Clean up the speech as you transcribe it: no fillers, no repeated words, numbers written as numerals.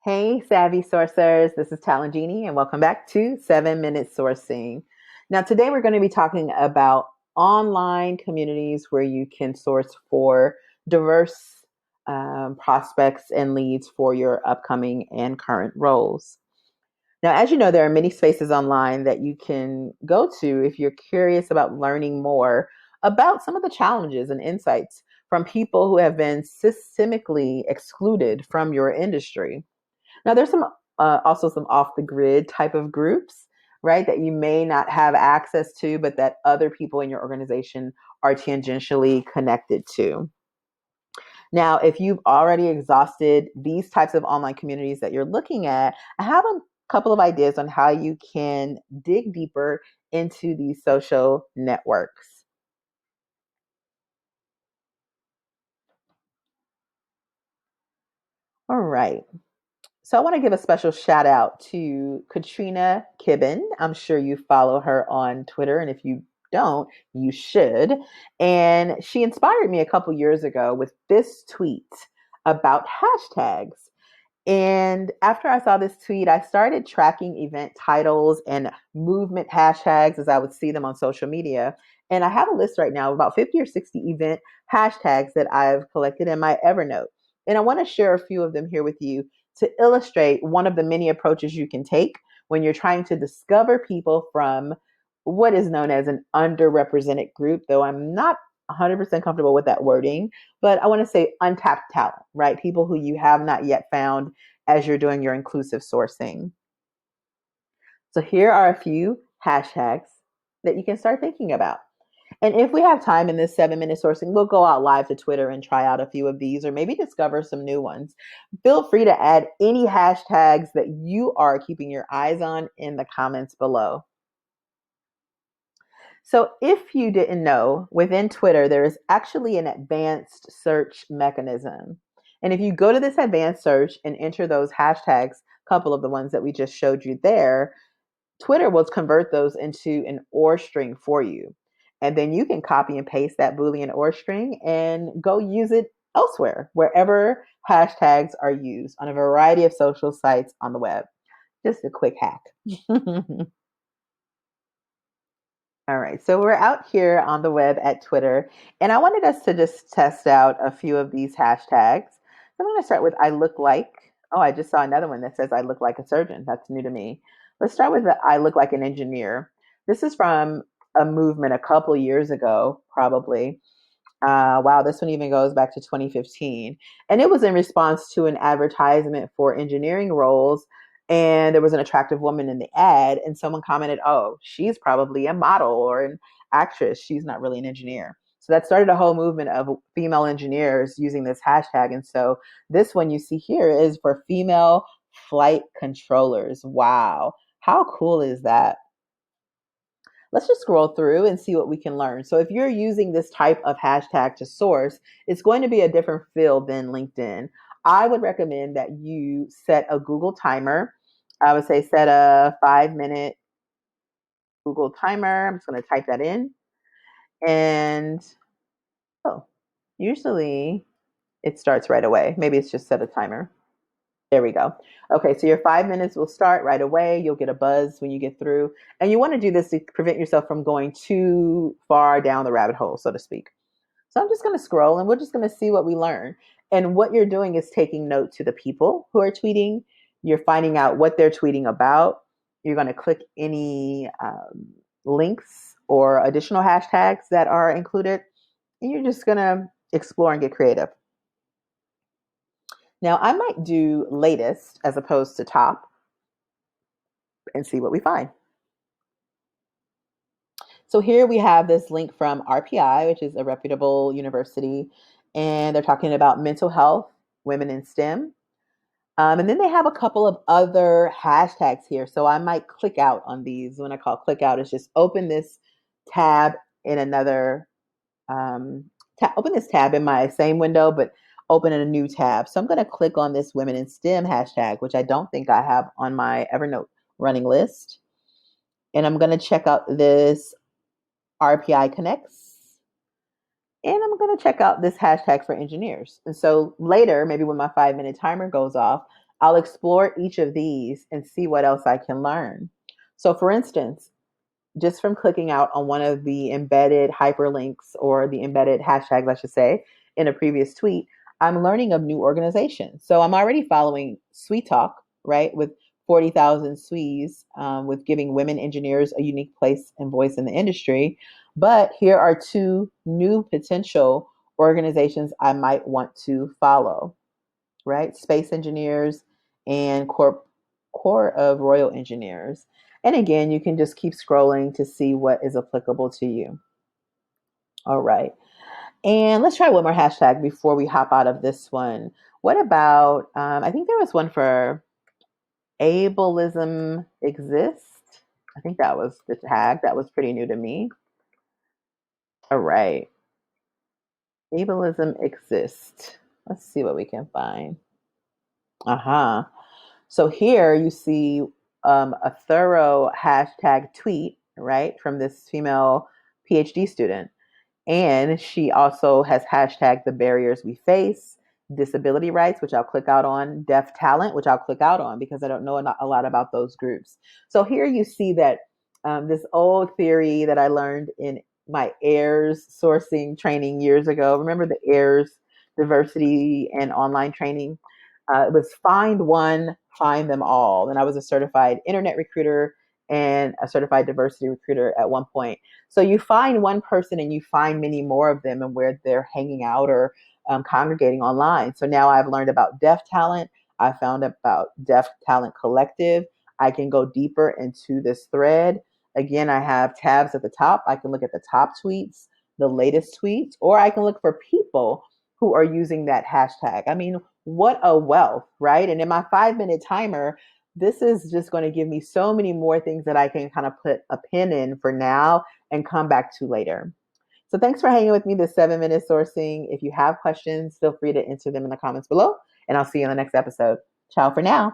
Hey, savvy sourcers. This is Talangini, and welcome back to 7 Minute Sourcing. Now, today we're going to be talking about online communities where you can source for diverse prospects and leads for your upcoming and current roles. Now, as you know, there are many spaces online that you can go to if you're curious about learning more about some of the challenges and insights from people who have been systemically excluded from your industry. Now, there's some also some off the grid type of groups, right, that you may not have access to, but that other people in your organization are tangentially connected to. Now, if you've already exhausted these types of online communities that you're looking at, I have a couple of ideas on how you can dig deeper into these social networks. All right. So I want to give a special shout out to Katrina Kibben. I'm sure you follow her on Twitter, and if you don't, you should. And she inspired me a couple years ago with this tweet about hashtags. And after I saw this tweet, I started tracking event titles and movement hashtags as I would see them on social media. And I have a list right now of about 50 or 60 event hashtags that I've collected in my Evernote. And I want to share a few of them here with you to illustrate one of the many approaches you can take when you're trying to discover people from what is known as an underrepresented group, though I'm not 100% comfortable with that wording, but I want to say untapped talent, right? People who you have not yet found as you're doing your inclusive sourcing. So here are a few hashtags that you can start thinking about. And if we have time in this 7 minute sourcing, we'll go out live to Twitter and try out a few of these or maybe discover some new ones. Feel free to add any hashtags that you are keeping your eyes on in the comments below. So, if you didn't know, within Twitter, there is actually an advanced search mechanism. And if you go to this advanced search and enter those hashtags, a couple of the ones that we just showed you there, Twitter will convert those into an OR string for you. And then you can copy and paste that Boolean OR string and go use it elsewhere, wherever hashtags are used on a variety of social sites on the web. Just a quick hack. All right, so we're out here on the web at Twitter, and I wanted us to just test out a few of these hashtags. So I'm going to start with I look like. Oh, I just saw another one that says I look like a surgeon. That's new to me. Let's start with the I look like an engineer. This is from a movement a couple years ago, probably. Wow, this one even goes back to 2015. And it was in response to an advertisement for engineering roles. And there was an attractive woman in the ad, and someone commented, oh, she's probably a model or an actress. She's not really an engineer. So that started a whole movement of female engineers using this hashtag. And so this one you see here is for female flight controllers. Wow. How cool is that? Let's just scroll through and see what we can learn. So if you're using this type of hashtag to source, it's going to be a different field than LinkedIn. I would recommend that you set a Google timer. I would say set a 5 minute Google timer. I'm just going to type that in. And oh, usually it starts right away. Maybe it's just set a timer. There we go. Okay, so your 5 minutes will start right away. You'll get a buzz when you get through. And you want to do this to prevent yourself from going too far down the rabbit hole, so to speak. So I'm just going to scroll and we're just going to see what we learn. And what you're doing is taking note to the people who are tweeting. You're finding out what they're tweeting about. You're going to click any links or additional hashtags that are included. And you're just going to explore and get creative. Now, I might do latest as opposed to top and see what we find. So here we have this link from RPI, which is a reputable university, and they're talking about mental health, women in STEM. And then they have a couple of other hashtags here. So I might click out on these. When I call click out, it's just open this tab in another, open this tab in my same window, but open in a new tab. So I'm going to click on this women in STEM hashtag, which I don't think I have on my Evernote running list. And I'm going to check out this RPI Connects. And I'm going to check out this hashtag for engineers. And so later, maybe when my 5 minute timer goes off, I'll explore each of these and see what else I can learn. So, for instance, just from clicking out on one of the embedded hyperlinks or the embedded hashtags, I should say, in a previous tweet, I'm learning of new organizations. So I'm already following Sweet Talk, right, with 40,000 Swedes, with giving women engineers a unique place and voice in the industry. But here are two new potential organizations I might want to follow, right? Space Engineers and Corps of Royal Engineers. And again, you can just keep scrolling to see what is applicable to you. All right. And let's try one more hashtag before we hop out of this one. What about, I think there was one for ableism exist. I think that was the tag. That was pretty new to me. All right. Ableism exist. Let's see what we can find. Uh-huh. So here you see a thorough hashtag tweet, right, from this female PhD student. And she also has hashtagged the barriers we face, disability rights, which I'll click out on, deaf talent, which I'll click out on because I don't know a lot about those groups. So here you see that this old theory that I learned in my AIRS sourcing training years ago. Remember the AIRS diversity and online training? It was find one, find them all. And I was a certified internet recruiter and a certified diversity recruiter at one point. So you find one person and you find many more of them and where they're hanging out or congregating online. So now I've learned about Deaf Talent. I found about Deaf Talent Collective. I can go deeper into this thread. Again, I have tabs at the top. I can look at the top tweets, the latest tweets, or I can look for people who are using that hashtag. I mean, what a wealth, right? And in my 5 minute timer, this is just going to give me so many more things that I can kind of put a pin in for now and come back to later. So thanks for hanging with me this 7 minute sourcing. If you have questions, feel free to enter them in the comments below, and I'll see you in the next episode. Ciao for now.